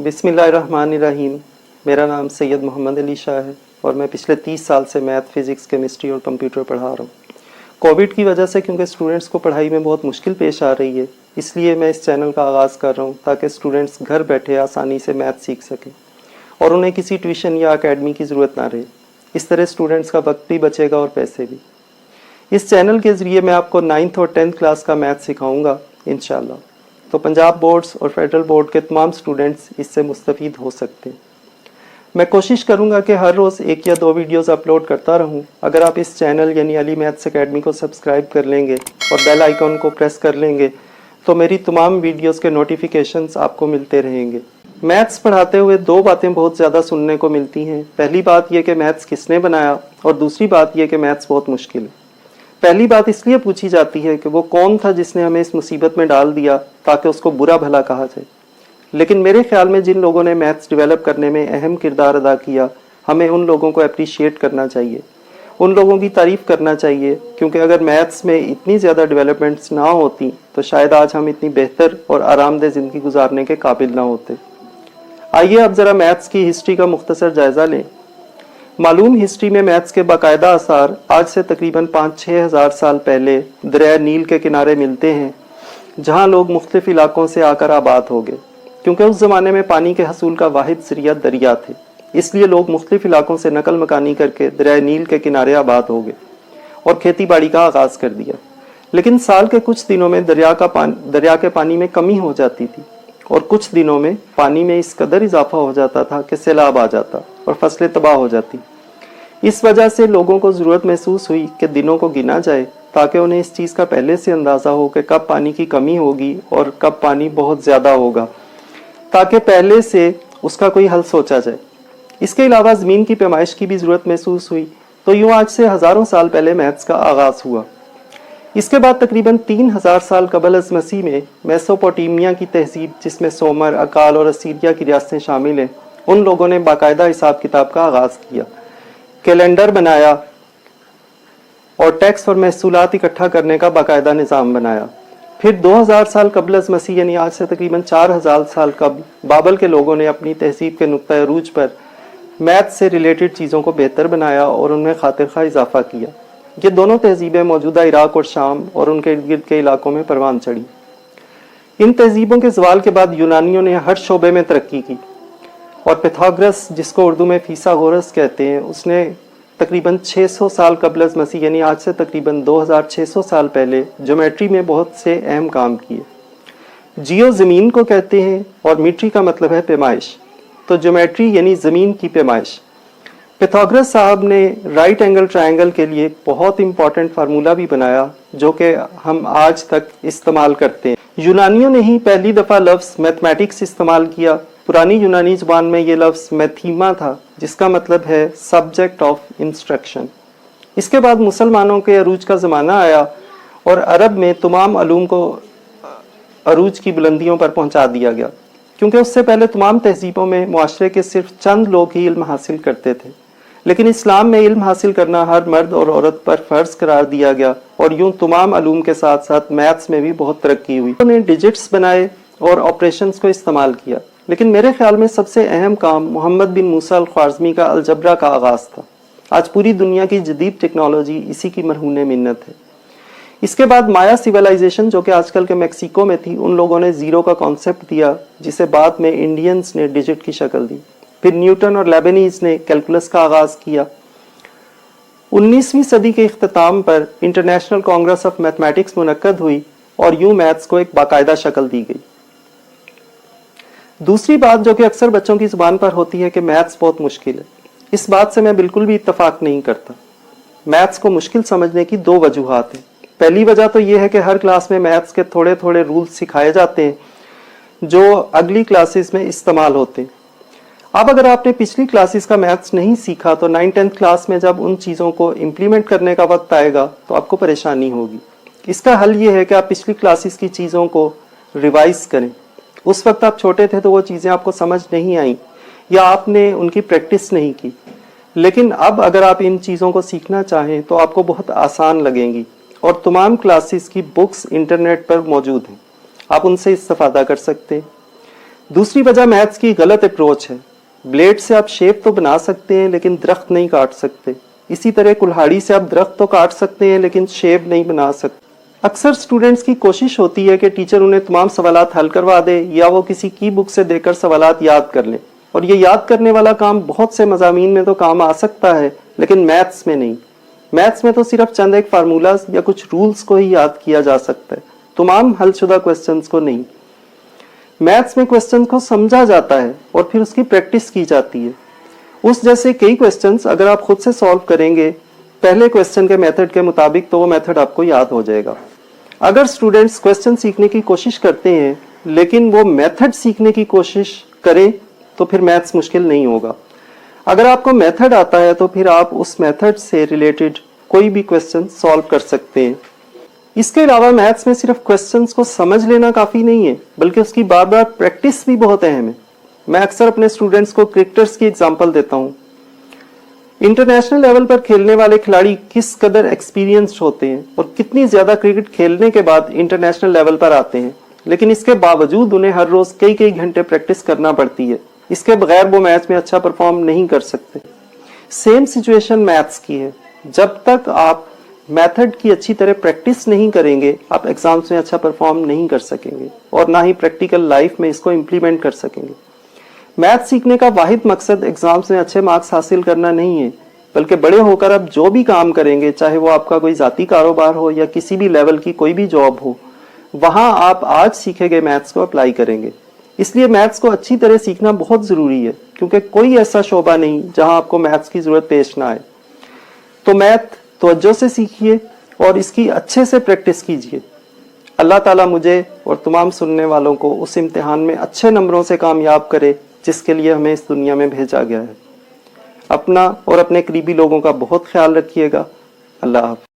बिस्मिल्लाहिर्रहमानिर्रहीम। मेरा नाम सैयद मोहम्मद अली शाह है और मैं पिछले 30 साल से मैथ, फिज़िक्स, केमिस्ट्री और कंप्यूटर पढ़ा रहा हूँ। कोविड की वजह से क्योंकि स्टूडेंट्स को पढ़ाई में बहुत मुश्किल पेश आ रही है, इसलिए मैं इस चैनल का आगाज़ कर रहा हूँ ताकि स्टूडेंट्स घर बैठे आसानी से मैथ सीख सकें और उन्हें किसी ट्यूशन या अकेडमी की ज़रूरत ना रहे। इस तरह स्टूडेंट्स का वक्त भी बचेगा और पैसे भी। इस चैनल के ज़रिए मैं आपको 9th और 10th क्लास का मैथ सिखाऊँगा इंशाल्लाह। तो पंजाब बोर्ड्स और फेडरल बोर्ड के तमाम स्टूडेंट्स इससे मुस्तफ़ीद हो सकते हैं। मैं कोशिश करूंगा कि हर रोज़ 1 या 2 वीडियोस अपलोड करता रहूं। अगर आप इस चैनल यानी अली मैथ्स अकेडमी को सब्सक्राइब कर लेंगे और बेल आइकन को प्रेस कर लेंगे तो मेरी तमाम वीडियोस के नोटिफिकेशंस आपको मिलते रहेंगे। मैथ्स पढ़ाते हुए 2 बातें बहुत ज़्यादा सुनने को मिलती हैं। पहली बात यह कि मैथ्स किसने बनाया और दूसरी बात यह कि मैथ्स बहुत मुश्किल है। पहली बात इसलिए पूछी जाती है कि वो कौन था जिसने हमें इस मुसीबत में डाल दिया ताकि उसको बुरा भला कहा जाए। लेकिन मेरे ख्याल में जिन लोगों ने मैथ्स डेवलप करने में अहम किरदार अदा किया, हमें उन लोगों को अप्रिशिएट करना चाहिए, उन लोगों की तारीफ़ करना चाहिए, क्योंकि अगर मैथ्स में इतनी ज़्यादा डेवलपमेंट्स ना होती तो शायद आज हम इतनी बेहतर और आरामदेह ज़िंदगी गुजारने के काबिल ना होते। आइए अब ज़रा मैथ्स की हिस्ट्री का मुख्तसर जायज़ा लें। मालूम हिस्ट्री में मैथ्स के बाकायदा आसार आज से तकरीबन 5-6 हज़ार साल पहले दरिया नील के किनारे मिलते हैं, जहां लोग मुख्तलिफ इलाकों से आकर आबाद हो गए। क्योंकि उस ज़माने में पानी के हसूल का वाहिद ज़रिया दरिया थे, इसलिए लोग मुख्तलिफ इलाकों से नकल मकानी करके दरिया नील के किनारे आबाद हो गए और खेती बाड़ी का आगाज़ कर दिया। लेकिन साल के कुछ दिनों में दरिया के पानी में कमी हो जाती थी और कुछ दिनों में पानी में इस कदर इजाफा हो जाता था कि सैलाब आ जाता और फसलें तबाह हो जाती। इस वजह से लोगों को ज़रूरत महसूस हुई कि दिनों को गिना जाए ताकि उन्हें इस चीज़ का पहले से अंदाज़ा हो कि कब पानी की कमी होगी और कब पानी बहुत ज़्यादा होगा, ताकि पहले से उसका कोई हल सोचा जाए। इसके अलावा ज़मीन की पैमाइश की भी ज़रूरत महसूस हुई। तो यूँ आज से हज़ारों साल पहले मैथ्स का आगाज़ हुआ। इसके बाद तकरीबन 3000 साल कबल अज़ मसीह में मेसोपोटामिया की तहजीब, जिसमें सोमर, अकाल और असीरिया की रियासतें शामिल हैं, उन लोगों ने बाकायदा हिसाब किताब का आगाज़ किया, कैलेंडर बनाया और टैक्स और महसूलात इकट्ठा करने का बाकायदा निज़ाम बनाया। फिर 2000 साल कबल अज़ मसीह यानी आज से तकरीबन 4000 साल कबल बाबल के लोगों ने अपनी तहजीब के नुक्ता अरूज पर मैथ से रिलेटेड चीज़ों को बेहतर बनाया और उनमें खातिर खा इजाफा किया। ये दोनों तहजीबें मौजूदा इराक और शाम और उनके इर्द गिर्द के इलाकों में परवान चढ़ी। इन तहजीबों के ज़वाल के बाद यूनानियों ने हर शोबे में तरक्की की और पिथागोरस, जिसको उर्दू में फीसागोरस कहते हैं, उसने तकरीबन 600 साल कबल अज़ मसीह यानी आज से तकरीबन 2600 साल पहले ज्योमेट्री में बहुत से अहम काम किए। जियो ज़मीन को कहते हैं और मीट्री का मतलब है पैमाइश, तो ज्योमेट्री यानी ज़मीन की पैमाइश। पिथागोरस साहब ने राइट एंगल ट्रायंगल के लिए बहुत इंपॉर्टेंट फार्मूला भी बनाया जो कि हम आज तक इस्तेमाल करते हैं। यूनानियों ने ही पहली दफ़ा लफ्ज़ मैथमेटिक्स इस्तेमाल किया। पुरानी यूनानी ज़बान में ये लफ्ज़ मैथीमा था, जिसका मतलब है सब्जेक्ट ऑफ इंस्ट्रक्शन। इसके बाद मुसलमानों के अरूज का ज़माना आया और अरब में तमाम अलूम को अरूज की बुलंदियों पर पहुंचा दिया गया, क्योंकि उससे पहले तमाम तहजीबों में मुआशरे के सिर्फ चंद लोग ही इल्म हासिल करते थे। लेकिन इस्लाम में इल्म हासिल करना हर मर्द और औरत पर फ़र्ज करार दिया गया और यूं तमाम अलूम के साथ साथ मैथ्स में भी बहुत तरक्की हुई। उन्होंने डिजिट्स बनाए और ऑपरेशंस को इस्तेमाल किया। लेकिन मेरे ख्याल में सबसे अहम काम मोहम्मद बिन मूसा अल ख्वारिज़मी का अलजबरा का आगाज़ था। आज पूरी दुनिया की जदीद टेक्नोलॉजी इसी की मरहून मिन्नत है। इसके बाद माया सिविलाइजेशन, जो कि आजकल के मैक्सिको में थी, उन लोगों ने ज़ीरो का कॉन्सेप्ट दिया, जिसे बाद में इंडियंस ने डिजिट की शक्ल दी। फिर न्यूटन और लेबनीज ने कैलकुलस का आगाज़ किया। 19वीं सदी के इख्तिताम पर इंटरनेशनल कांग्रेस ऑफ मैथमेटिक्स मुनक्कद हुई और यूं मैथ्स को एक बाकायदा शक्ल दी गई। दूसरी बात जो कि अक्सर बच्चों की जुबान पर होती है कि मैथ्स बहुत मुश्किल है, इस बात से मैं बिल्कुल भी इत्तफाक नहीं करता। मैथ्स को मुश्किल समझने की 2 वजूहात हैं। पहली वजह तो यह है कि हर क्लास में मैथ्स के थोड़े थोड़े रूल्स सिखाए जाते हैं जो अगली क्लासेस में इस्तेमाल होते हैं। अब अगर आपने पिछली क्लासेस का मैथ्स नहीं सीखा तो 9th-10th क्लास में जब उन चीज़ों को इम्प्लीमेंट करने का वक्त आएगा तो आपको परेशानी होगी। इसका हल ये है कि आप पिछली क्लासेस की चीज़ों को रिवाइज करें। उस वक्त आप छोटे थे तो वो चीज़ें आपको समझ नहीं आई या आपने उनकी प्रैक्टिस नहीं की, लेकिन अब अगर आप इन चीज़ों को सीखना चाहें तो आपको बहुत आसान लगेंगी और तमाम क्लासेस की बुक्स इंटरनेट पर मौजूद हैं, आप उनसे इस्तेफादा कर सकते हैं। दूसरी वजह मैथ्स की गलत अप्रोच है। ब्लेड से आप शेप तो बना सकते हैं लेकिन दरख्त नहीं काट सकते। इसी तरह कुल्हाड़ी से आप दरख्त तो काट सकते हैं लेकिन शेप नहीं बना सकते। अक्सर स्टूडेंट्स की कोशिश होती है कि टीचर उन्हें तमाम सवालात हल करवा दे या वो किसी की बुक से देखकर सवालात याद कर लें, और ये याद करने वाला काम बहुत से मज़ामीन में तो काम आ सकता है लेकिन मैथ्स में नहीं। मैथ्स में तो सिर्फ चंद एक फार्मूलाज या कुछ रूल्स को ही याद किया जा सकता है, तमाम हलशुदा क्वेश्चंस को नहीं। मैथ्स में क्वेश्चन को समझा जाता है और फिर उसकी प्रैक्टिस की जाती है। उस जैसे कई क्वेश्चंस अगर आप खुद से सॉल्व करेंगे पहले क्वेश्चन के मेथड के मुताबिक तो वो मेथड आपको याद हो जाएगा। अगर स्टूडेंट्स क्वेश्चन सीखने की कोशिश करते हैं लेकिन वो मेथड सीखने की कोशिश करें तो फिर मैथ्स मुश्किल नहीं होगा। अगर आपको मेथड आता है तो फिर आप उस मेथड से रिलेटेड कोई भी क्वेश्चन सॉल्व कर सकते हैं। इसके अलावा मैथ्स में सिर्फ क्वेश्चंस को समझ लेना काफ़ी नहीं है बल्कि उसकी बार बार प्रैक्टिस भी बहुत अहम है। मैं अक्सर अपने स्टूडेंट्स को क्रिकेटर्स की एग्जांपल देता हूँ। इंटरनेशनल लेवल पर खेलने वाले खिलाड़ी किस कदर एक्सपीरियंस्ड होते हैं और कितनी ज़्यादा क्रिकेट खेलने के बाद इंटरनेशनल लेवल पर आते हैं, लेकिन इसके बावजूद उन्हें हर रोज़ कई कई घंटे प्रैक्टिस करना पड़ती है। इसके बगैर वो मैच में अच्छा परफॉर्म नहीं कर सकते। सेम सिचुएशन मैथ्स की है। जब तक आप मेथड की अच्छी तरह प्रैक्टिस नहीं करेंगे आप एग्जाम्स में अच्छा परफॉर्म नहीं कर सकेंगे और ना ही प्रैक्टिकल लाइफ में इसको इम्प्लीमेंट कर सकेंगे। मैथ सीखने का वाहिद मकसद एग्जाम्स में अच्छे मार्क्स हासिल करना नहीं है, बल्कि बड़े होकर आप जो भी काम करेंगे, चाहे वो आपका कोई ज़ाती कारोबार हो या किसी भी लेवल की कोई भी जॉब हो, वहाँ आप आज सीखे गए मैथ्स को अप्लाई करेंगे। इसलिए मैथ्स को अच्छी तरह सीखना बहुत ज़रूरी है क्योंकि कोई ऐसा शोबा नहीं जहाँ आपको मैथ्स की ज़रूरत पेश ना आए। तो मैथ तवज्जो से सीखिए और इसकी अच्छे से प्रैक्टिस कीजिए। अल्लाह ताला मुझे और तमाम सुनने वालों को उस इम्तिहान में अच्छे नंबरों से कामयाब करे जिसके लिए हमें इस दुनिया में भेजा गया है। अपना और अपने करीबी लोगों का बहुत ख्याल रखिएगा। अल्लाह हाफ़िज़।